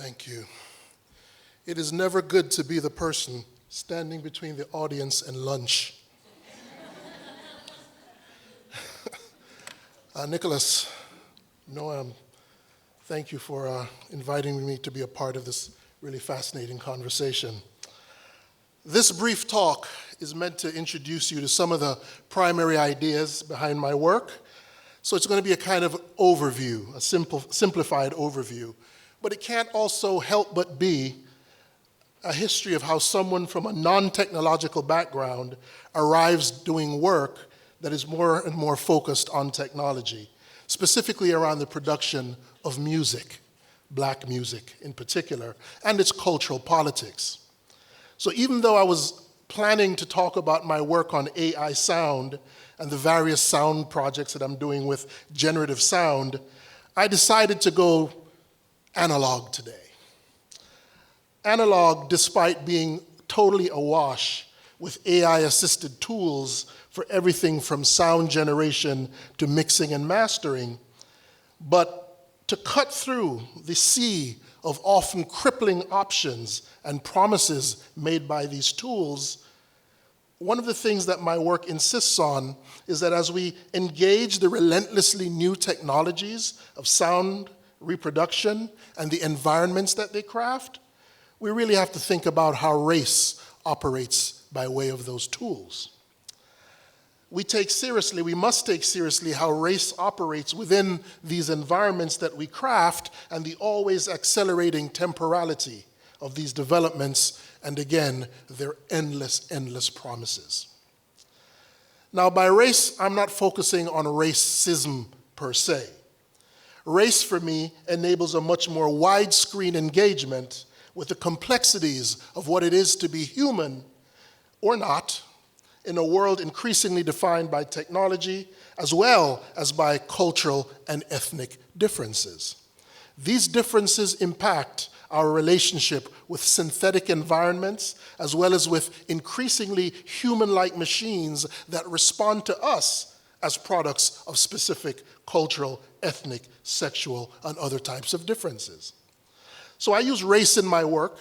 Thank you. It is never good to be the person standing between the audience and lunch. Nicholas, Noam, thank you for inviting me to be a part of this really fascinating conversation. This brief talk is meant to introduce you to some of the primary ideas behind my work. So it's going to be a kind of overview, a simplified overview. But it can't also help but be a history of how someone from a non-technological background arrives doing work that is more and more focused on technology, specifically around the production of music, black music in particular, and its cultural politics. So even though I was planning to talk about my work on AI sound and the various sound projects that I'm doing with generative sound, I decided to go analog today. Analog, despite being totally awash with AI-assisted tools for everything from sound generation to mixing and mastering, but to cut through the sea of often crippling options and promises made by these tools, one of the things that my work insists on is that as we engage the relentlessly new technologies of sound reproduction and the environments that they craft, we really have to think about how race operates by way of those tools. We must take seriously how race operates within these environments that we craft and the always accelerating temporality of these developments, and again, their endless, endless promises. Now, by race, I'm not focusing on racism per se. Race, for me, enables a much more widescreen engagement with the complexities of what it is to be human, or not, in a world increasingly defined by technology, as well as by cultural and ethnic differences. These differences impact our relationship with synthetic environments, as well as with increasingly human-like machines that respond to us as products of specific cultural, ethnic, sexual, and other types of differences. So I use race in my work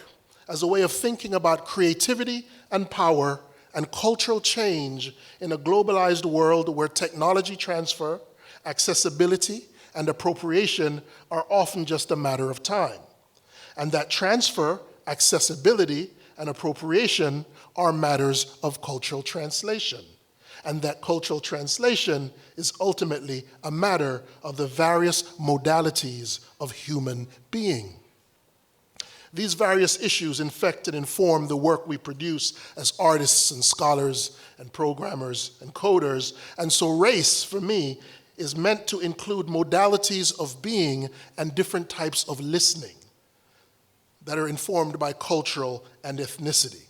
as a way of thinking about creativity and power and cultural change in a globalized world where technology transfer, accessibility, and appropriation are often just a matter of time. And that transfer, accessibility, and appropriation are matters of cultural translation. And that cultural translation is ultimately a matter of the various modalities of human being. These various issues infect and inform the work we produce as artists and scholars and programmers and coders. And so race, for me, is meant to include modalities of being and different types of listening that are informed by cultural and ethnicity.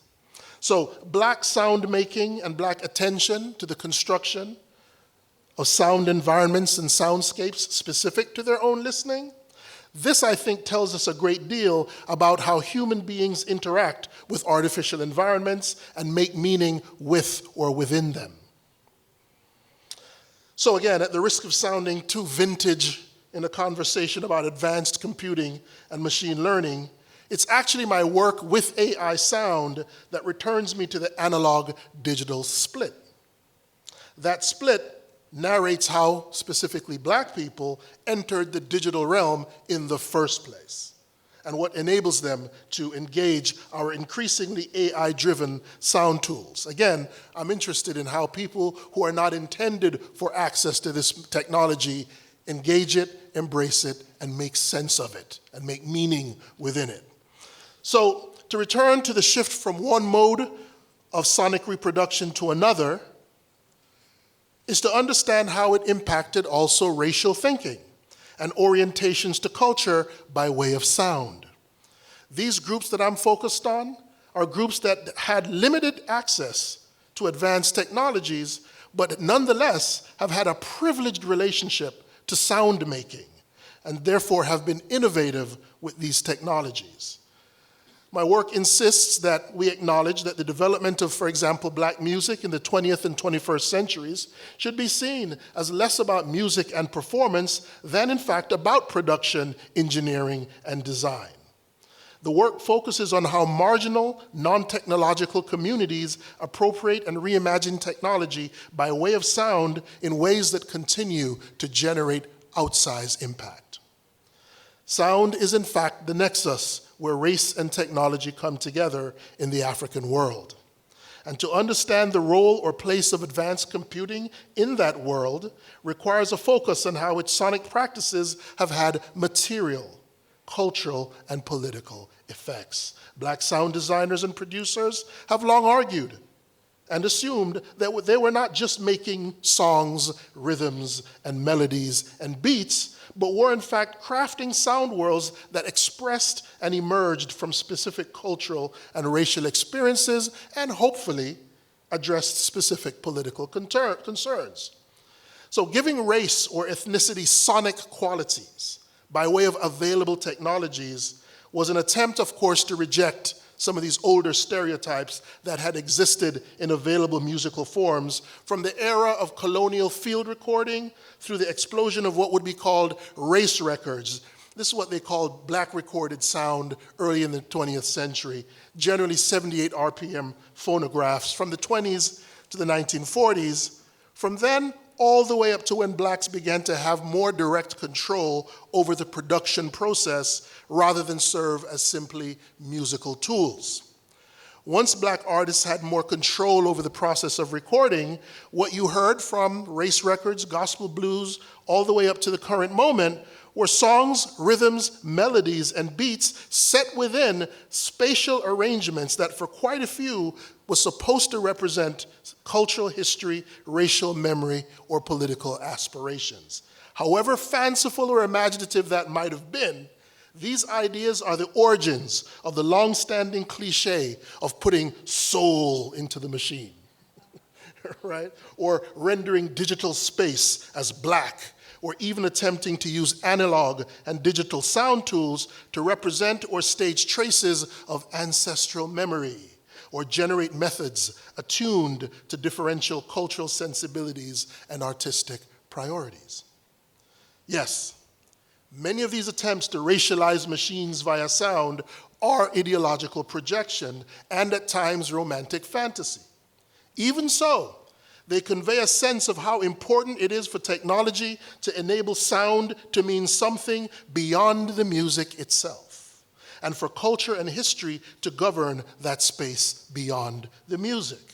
So black sound making and black attention to the construction of sound environments and soundscapes specific to their own listening, this, I think, tells us a great deal about how human beings interact with artificial environments and make meaning with or within them. So again, at the risk of sounding too vintage in a conversation about advanced computing and machine learning, it's actually my work with AI sound that returns me to the analog-digital split. That split narrates how specifically black people entered the digital realm in the first place, and what enables them to engage our increasingly AI-driven sound tools. Again, I'm interested in how people who are not intended for access to this technology engage it, embrace it, and make sense of it, and make meaning within it. So, to return to the shift from one mode of sonic reproduction to another, is to understand how it impacted also racial thinking and orientations to culture by way of sound. These groups that I'm focused on are groups that had limited access to advanced technologies, but nonetheless have had a privileged relationship to sound making, and therefore have been innovative with these technologies. My work insists that we acknowledge that the development of, for example, black music in the 20th and 21st centuries should be seen as less about music and performance than, in fact, about production, engineering, and design. The work focuses on how marginal, non-technological communities appropriate and reimagine technology by way of sound in ways that continue to generate outsized impact. Sound is in fact the nexus where race and technology come together in the African world. And to understand the role or place of advanced computing in that world requires a focus on how its sonic practices have had material, cultural, and political effects. Black sound designers and producers have long argued and assumed that they were not just making songs, rhythms, and melodies and beats, but were in fact crafting sound worlds that expressed and emerged from specific cultural and racial experiences and hopefully addressed specific political concerns. So giving race or ethnicity sonic qualities by way of available technologies was an attempt, of course, to reject some of these older stereotypes that had existed in available musical forms from the era of colonial field recording through the explosion of what would be called race records. This is what they called black recorded sound early in the 20th century, generally 78 RPM phonographs from the 20s to the 1940s. From then, all the way up to when blacks began to have more direct control over the production process rather than serve as simply musical tools. Once black artists had more control over the process of recording, what you heard from race records, gospel blues, all the way up to the current moment were songs, rhythms, melodies, and beats set within spatial arrangements that for quite a few was supposed to represent cultural history, racial memory, or political aspirations. However fanciful or imaginative that might have been, these ideas are the origins of the long-standing cliche of putting soul into the machine, right? Or rendering digital space as black, or even attempting to use analog and digital sound tools to represent or stage traces of ancestral memory, or generate methods attuned to differential cultural sensibilities and artistic priorities. Yes, many of these attempts to racialize machines via sound are ideological projection and at times romantic fantasy. Even so, they convey a sense of how important it is for technology to enable sound to mean something beyond the music itself, and for culture and history to govern that space beyond the music.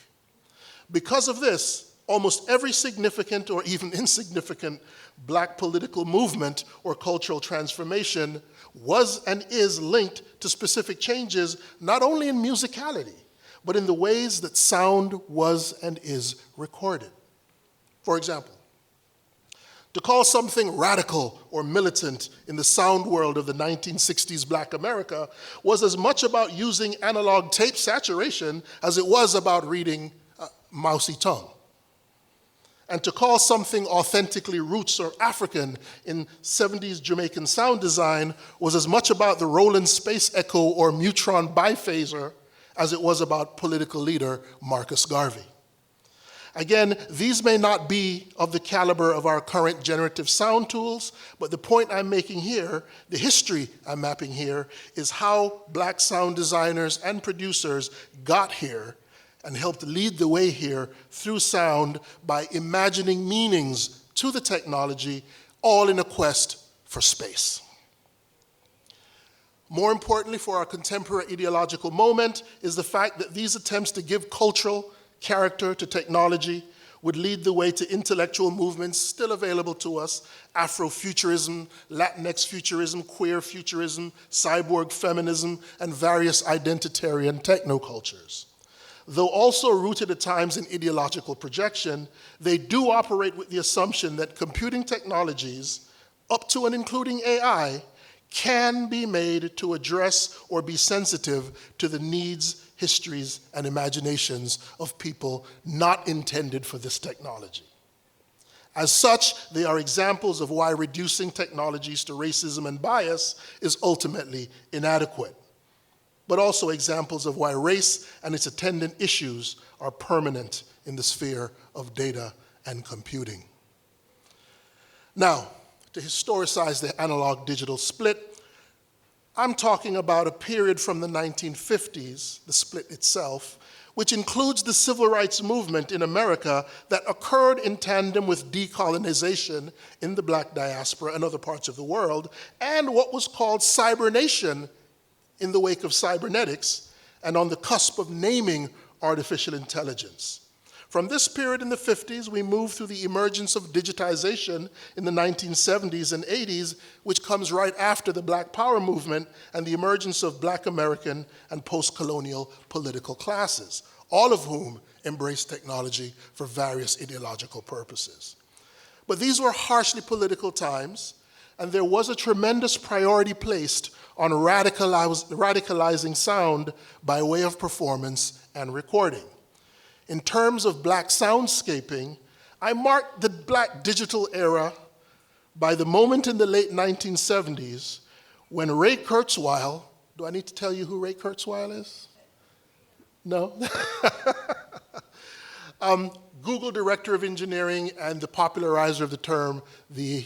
Because of this, almost every significant or even insignificant black political movement or cultural transformation was and is linked to specific changes not only in musicality, but in the ways that sound was and is recorded. For example, to call something radical or militant in the sound world of the 1960s Black America was as much about using analog tape saturation as it was about reading mousy tongue. And to call something authentically roots or African in 70s Jamaican sound design was as much about the Roland Space Echo or Mutron biphaser as it was about political leader Marcus Garvey. Again, these may not be of the caliber of our current generative sound tools, but the point I'm making here, the history I'm mapping here, is how black sound designers and producers got here and helped lead the way here through sound by imagining meanings to the technology, all in a quest for space. More importantly for our contemporary ideological moment is the fact that these attempts to give cultural character to technology would lead the way to intellectual movements still available to us: Afrofuturism, Latinx futurism, queer futurism, cyborg feminism, and various identitarian technocultures. Though also rooted at times in ideological projection, they do operate with the assumption that computing technologies, up to and including AI, can be made to address or be sensitive to the needs, histories, and imaginations of people not intended for this technology. As such, they are examples of why reducing technologies to racism and bias is ultimately inadequate, but also examples of why race and its attendant issues are permanent in the sphere of data and computing. Now, to historicize the analog-digital split, I'm talking about a period from the 1950s, the split itself, which includes the civil rights movement in America that occurred in tandem with decolonization in the Black diaspora and other parts of the world, and what was called cybernation in the wake of cybernetics and on the cusp of naming artificial intelligence. From this period in the 50s, we move through the emergence of digitization in the 1970s and 80s, which comes right after the Black Power movement and the emergence of Black American and post-colonial political classes, all of whom embrace technology for various ideological purposes. But these were harshly political times, and there was a tremendous priority placed on radicalizing sound by way of performance and recording. In terms of Black soundscaping, I marked the Black digital era by the moment in the late 1970s when Ray Kurzweil, do I need to tell you who Ray Kurzweil is? No? Google Director of Engineering and the popularizer of the term, the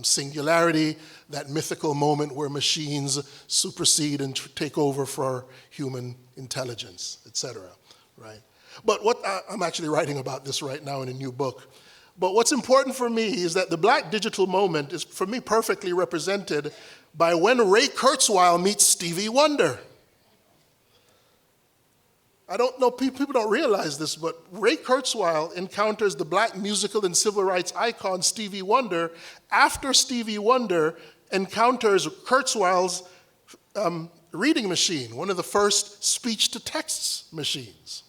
singularity, that mythical moment where machines supersede and take over for human intelligence, et cetera, right? But what I'm actually writing about this right now in a new book. But what's important for me is that the Black digital moment is, for me, perfectly represented by when Ray Kurzweil meets Stevie Wonder. I don't know, people don't realize this, but Ray Kurzweil encounters the Black musical and civil rights icon Stevie Wonder after Stevie Wonder encounters Kurzweil's reading machine, one of the first speech-to-text machines,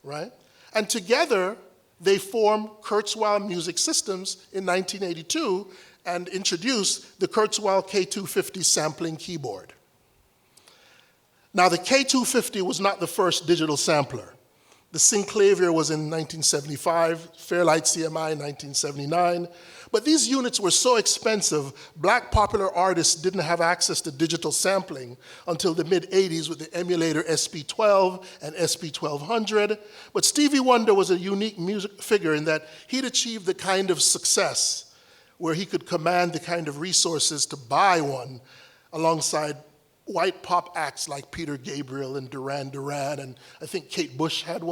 right? And together, they form Kurzweil Music Systems in 1982 and introduce the Kurzweil K250 sampling keyboard. Now, the K250 was not the first digital sampler. The Synclavier was in 1975, Fairlight CMI in 1979. But these units were so expensive, Black popular artists didn't have access to digital sampling until the mid-'80s with the emulator SP12 and SP1200. But Stevie Wonder was a unique music figure in that he'd achieved the kind of success where he could command the kind of resources to buy one alongside white pop acts like Peter Gabriel and Duran Duran, and I think Kate Bush had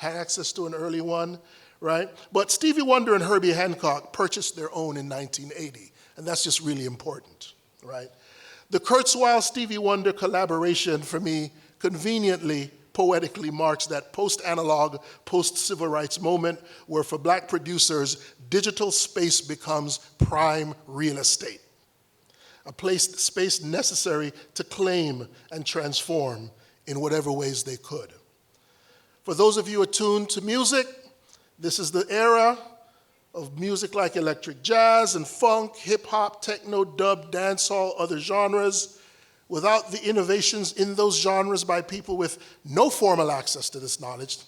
access to an early one, right? But Stevie Wonder and Herbie Hancock purchased their own in 1980, and that's just really important, right? The Kurzweil-Stevie Wonder collaboration, for me, conveniently, poetically marks that post-analog, post-civil rights moment where for Black producers, digital space becomes prime real estate. A space necessary to claim and transform in whatever ways they could. For those of you attuned to music, this is the era of music like electric jazz and funk, hip hop, techno, dub, dancehall, other genres. Without the innovations in those genres by people with no formal access to this knowledge,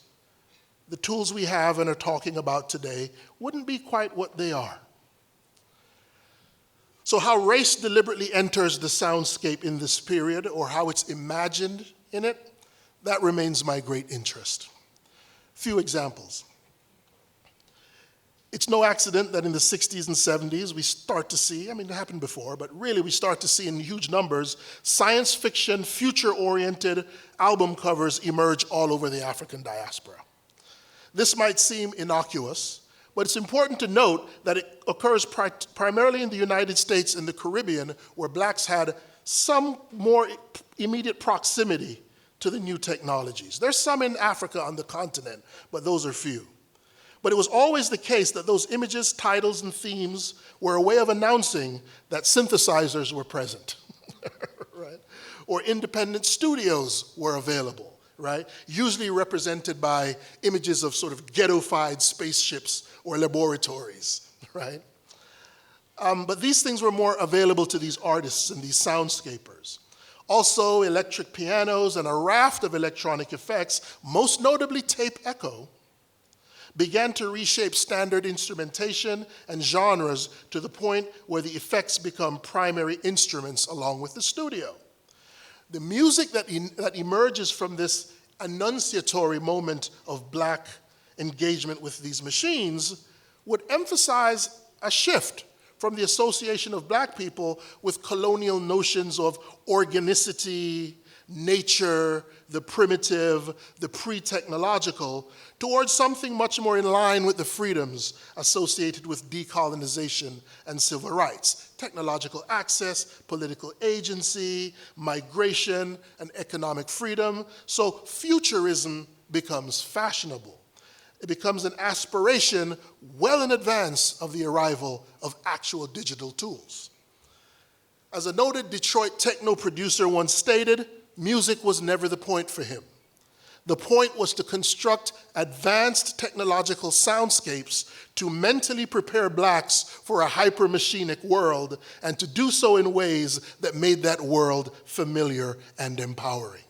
the tools we have and are talking about today wouldn't be quite what they are. So how race deliberately enters the soundscape in this period, or how it's imagined in it, that remains my great interest. Few examples. It's no accident that in the 60s and 70s we start to see, it happened before, but really we start to see in huge numbers, science fiction, future-oriented album covers emerge all over the African diaspora. This might seem innocuous, but it's important to note that it occurs primarily in the United States and the Caribbean, where Blacks had some more immediate proximity to the new technologies. There's some in Africa on the continent, but those are few. But it was always the case that those images, titles, and themes were a way of announcing that synthesizers were present, right? Or independent studios were available. Right? Usually represented by images of sort of ghettofied spaceships or laboratories, right? But these things were more available to these artists and these soundscapers. Also, electric pianos and a raft of electronic effects, most notably tape echo, began to reshape standard instrumentation and genres to the point where the effects become primary instruments along with the studio. The music that emerges from this annunciatory moment of Black engagement with these machines would emphasize a shift from the association of black people with colonial notions of organicity, nature, the primitive, the pre-technological, towards something much more in line with the freedoms associated with decolonization and civil rights, technological access, political agency, migration, and economic freedom. So futurism becomes fashionable. It becomes an aspiration well in advance of the arrival of actual digital tools. As a noted Detroit techno producer once stated, music was never the point for him. The point was to construct advanced technological soundscapes to mentally prepare blacks for a hyper-machinic world, and to do so in ways that made that world familiar and empowering.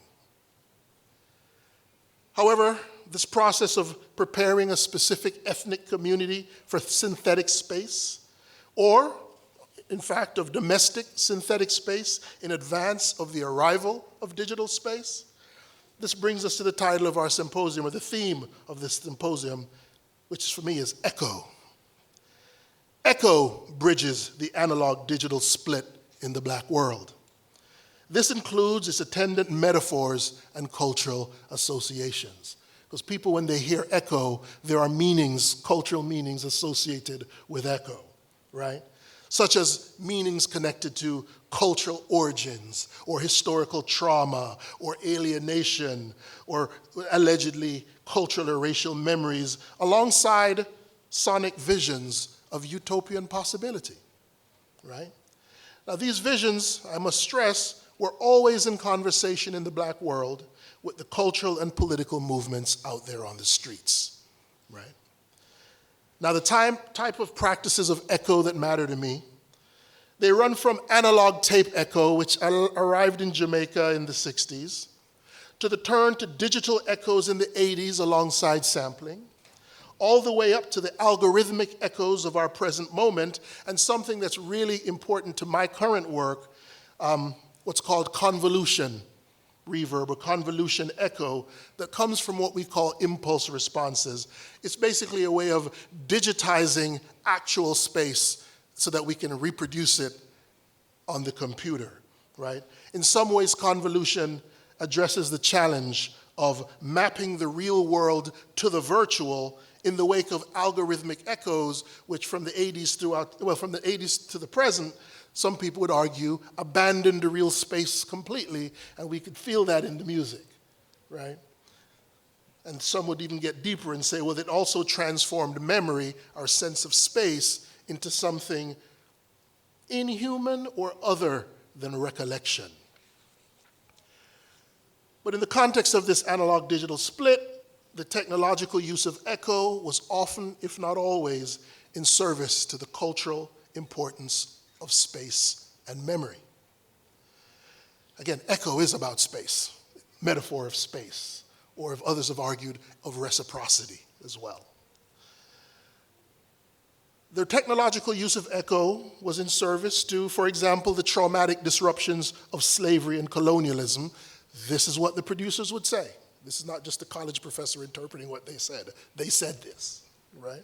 However, this process of preparing a specific ethnic community for synthetic space, or in fact of domestic synthetic space in advance of the arrival of digital space, this brings us to the title of our symposium, or the theme of this symposium, which for me is Echo. Echo bridges the analog-digital split in the black world. This includes its attendant metaphors and cultural associations. Because people, when they hear echo, there are meanings, cultural meanings associated with echo, right? Such as meanings connected to cultural origins, or historical trauma, or alienation, or allegedly cultural or racial memories, alongside sonic visions of utopian possibility, right? Now, these visions, I must stress, were always in conversation in the black world with the cultural and political movements out there on the streets, right? Now, the type of practices of echo that matter to me, they run from analog tape echo, which arrived in Jamaica in the 60s, to the turn to digital echoes in the 80s alongside sampling, all the way up to the algorithmic echoes of our present moment, and something that's really important to my current work, what's called convolution reverb or convolution echo, that comes from what we call impulse responses. It's basically a way of digitizing actual space so that we can reproduce it on the computer, right? In some ways, convolution addresses the challenge of mapping the real world to the virtual in the wake of algorithmic echoes, which from the 80s from the 80s to the present, some people would argue, abandoned the real space completely, and we could feel that in the music, right? And some would even get deeper and say, well, it also transformed memory, our sense of space, into something inhuman or other than recollection. But in the context of this analog-digital split, the technological use of echo was often, if not always, in service to the cultural importance of space and memory. Again, echo is about space, metaphor of space, or if others have argued, of reciprocity as well. The technological use of echo was in service to, for example, the traumatic disruptions of slavery and colonialism. This is what the producers would say. This is not just a college professor interpreting what they said. They said this, right?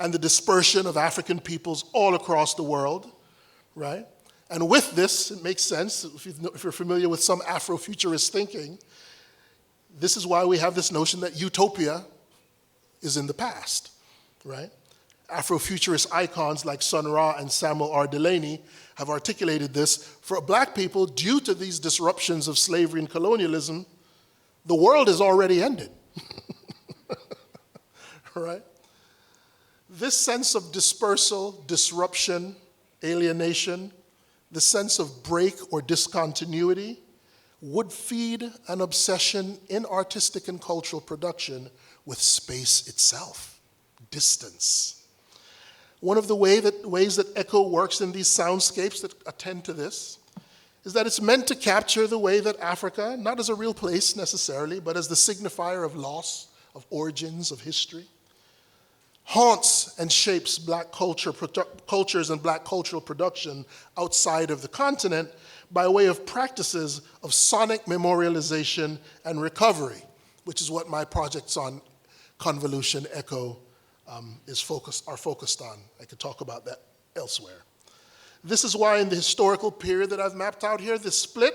And the dispersion of African peoples all across the world, right? And with this, it makes sense, if you're familiar with some Afrofuturist thinking, this is why we have this notion that utopia is in the past, right? Afrofuturist icons like Sun Ra and Samuel R. Delaney have articulated this. For black people, due to these disruptions of slavery and colonialism, the world has already ended, right? This sense of dispersal, disruption, alienation, the sense of break or discontinuity would feed an obsession in artistic and cultural production with space itself, distance. One of the ways that echo works in these soundscapes that attend to this is that it's meant to capture the way that Africa, not as a real place necessarily, but as the signifier of loss, of origins, of history, haunts and shapes black cultures and black cultural production outside of the continent by way of practices of sonic memorialization and recovery, which is what my projects on convolution echo are focused on. I could talk about that elsewhere. This is why in the historical period that I've mapped out here, this split,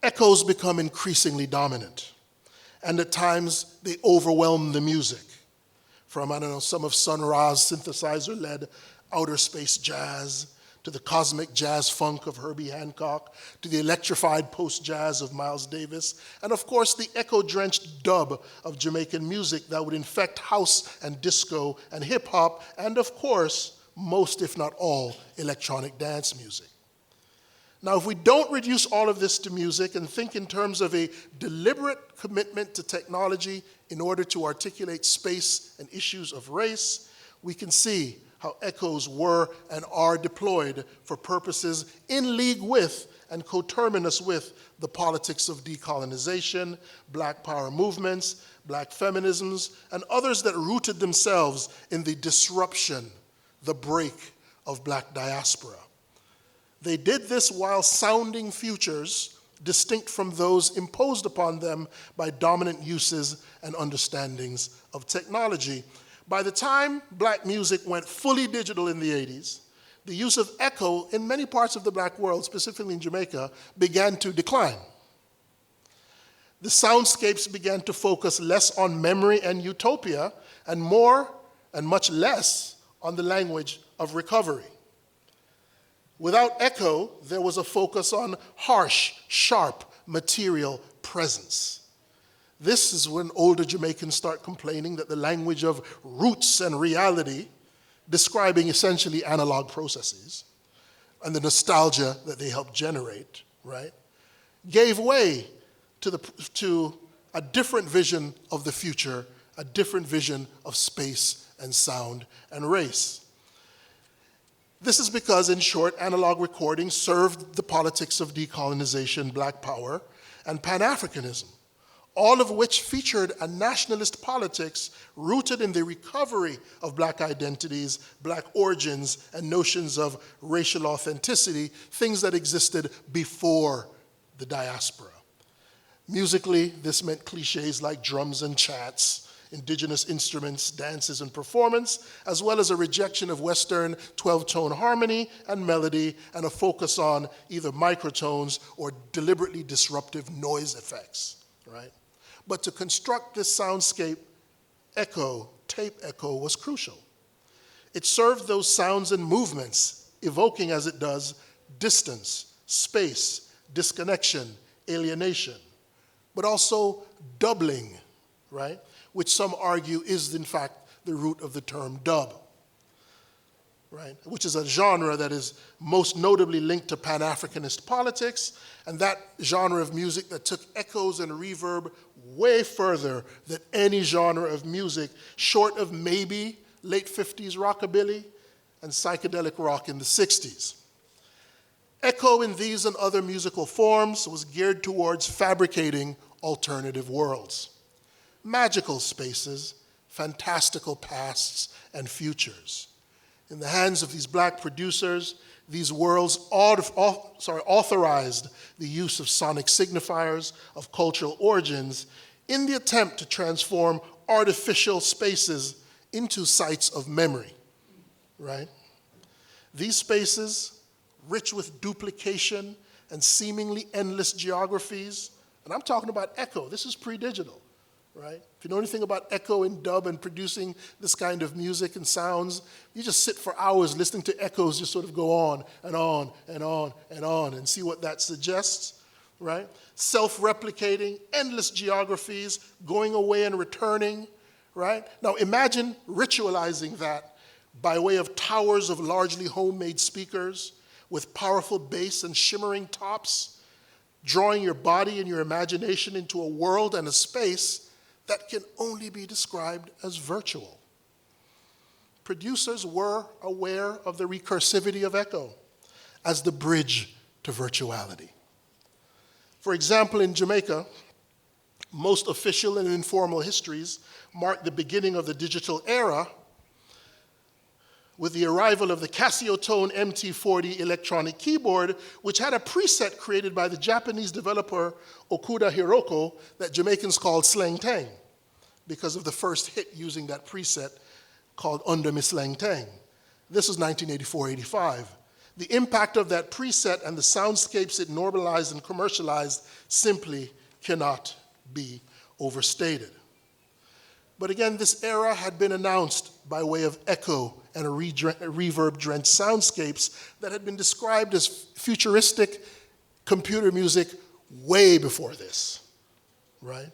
echoes become increasingly dominant. And at times, they overwhelm the music. From, I don't know, some of Sun Ra's synthesizer-led outer space jazz, to the cosmic jazz funk of Herbie Hancock, to the electrified post-jazz of Miles Davis, and of course the echo-drenched dub of Jamaican music that would infect house and disco and hip-hop, and of course, most if not all, electronic dance music. Now, if we don't reduce all of this to music and think in terms of a deliberate commitment to technology in order to articulate space and issues of race, we can see how echoes were and are deployed for purposes in league with and coterminous with the politics of decolonization, Black power movements, Black feminisms, and others that rooted themselves in the disruption, the break of Black diaspora. They did this while sounding futures distinct from those imposed upon them by dominant uses and understandings of technology. By the time Black music went fully digital in the 80s, the use of echo in many parts of the Black world, specifically in Jamaica, began to decline. The soundscapes began to focus less on memory and utopia and more and much less on the language of recovery. Without echo, there was a focus on harsh, sharp, material presence. This is when older Jamaicans start complaining that the language of roots and reality, describing essentially analog processes, and the nostalgia that they helped generate, right, gave way to a different vision of the future, a different vision of space and sound and race. This is because, in short, analog recording served the politics of decolonization, Black power, and Pan-Africanism, all of which featured a nationalist politics rooted in the recovery of Black identities, Black origins, and notions of racial authenticity, things that existed before the diaspora. Musically, this meant cliches like drums and chants, indigenous instruments, dances, and performance, as well as a rejection of Western 12-tone harmony and melody, and a focus on either microtones or deliberately disruptive noise effects, right? But to construct this soundscape, echo, tape echo, was crucial. It served those sounds and movements, evoking as it does distance, space, disconnection, alienation, but also doubling, right? Which some argue is in fact the root of the term dub, right? Which is a genre that is most notably linked to Pan-Africanist politics, and that genre of music that took echoes and reverb way further than any genre of music, short of maybe late 50s rockabilly and psychedelic rock in the 60s. Echo in these and other musical forms was geared towards fabricating alternative worlds, magical spaces, fantastical pasts, and futures. In the hands of these Black producers, these worlds authorized the use of sonic signifiers of cultural origins in the attempt to transform artificial spaces into sites of memory, right? These spaces, rich with duplication and seemingly endless geographies, and I'm talking about echo, this is pre-digital, right? If you know anything about echo and dub and producing this kind of music and sounds, you just sit for hours listening to echoes just sort of go on and on and on and on and see what that suggests, right? Self-replicating, endless geographies, going away and returning, right? Now imagine ritualizing that by way of towers of largely homemade speakers with powerful bass and shimmering tops, drawing your body and your imagination into a world and a space that can only be described as virtual. Producers were aware of the recursivity of echo as the bridge to virtuality. For example, in Jamaica, most official and informal histories mark the beginning of the digital era with the arrival of the Casio-tone MT40 electronic keyboard, which had a preset created by the Japanese developer Okuda Hiroko that Jamaicans called Slang Tang, because of the first hit using that preset called Under Me Slang Tang. This was 1984-85. The impact of that preset and the soundscapes it normalized and commercialized simply cannot be overstated. But again, this era had been announced by way of echo and reverb-drenched soundscapes that had been described as futuristic computer music way before this, right?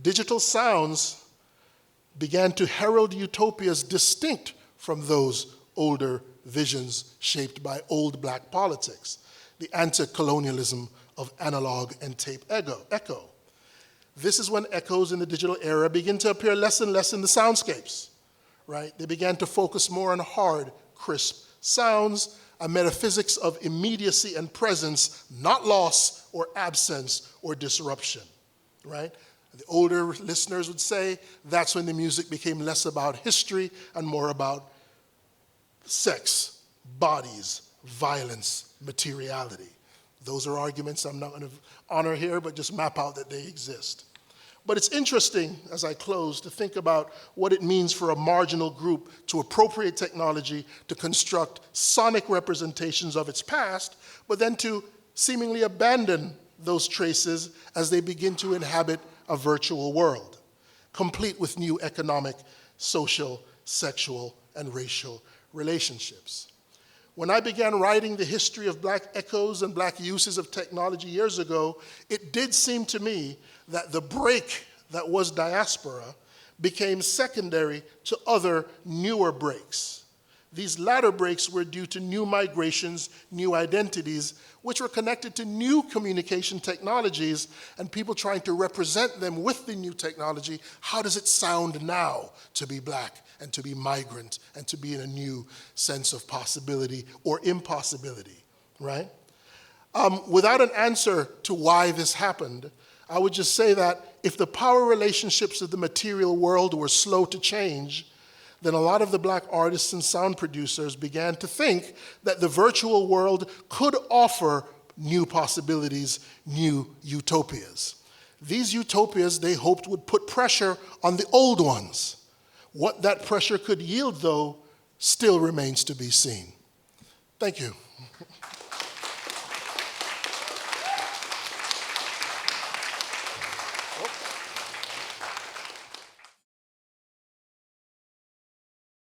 Digital sounds began to herald utopias distinct from those older visions shaped by old black politics, the anti-colonialism of analog and tape echo. This is when echoes in the digital era begin to appear less and less in the soundscapes, right? They began to focus more on hard, crisp sounds, a metaphysics of immediacy and presence, not loss or absence or disruption, right? The older listeners would say that's when the music became less about history and more about sex, bodies, violence, materiality. Those are arguments I'm not going to honor here, but just map out that they exist. But it's interesting, as I close, to think about what it means for a marginal group to appropriate technology to construct sonic representations of its past, but then to seemingly abandon those traces as they begin to inhabit a virtual world, complete with new economic, social, sexual, and racial relationships. When I began writing the history of black echoes and black uses of technology years ago, it did seem to me that the break that was diaspora became secondary to other newer breaks. These latter breaks were due to new migrations, new identities, which were connected to new communication technologies and people trying to represent them with the new technology. How does it sound now to be black and to be migrant and to be in a new sense of possibility or impossibility, right? Without an answer to why this happened, I would just say that if the power relationships of the material world were slow to change, then a lot of the black artists and sound producers began to think that the virtual world could offer new possibilities, new utopias. These utopias, they hoped, would put pressure on the old ones. What that pressure could yield, though, still remains to be seen. Thank you.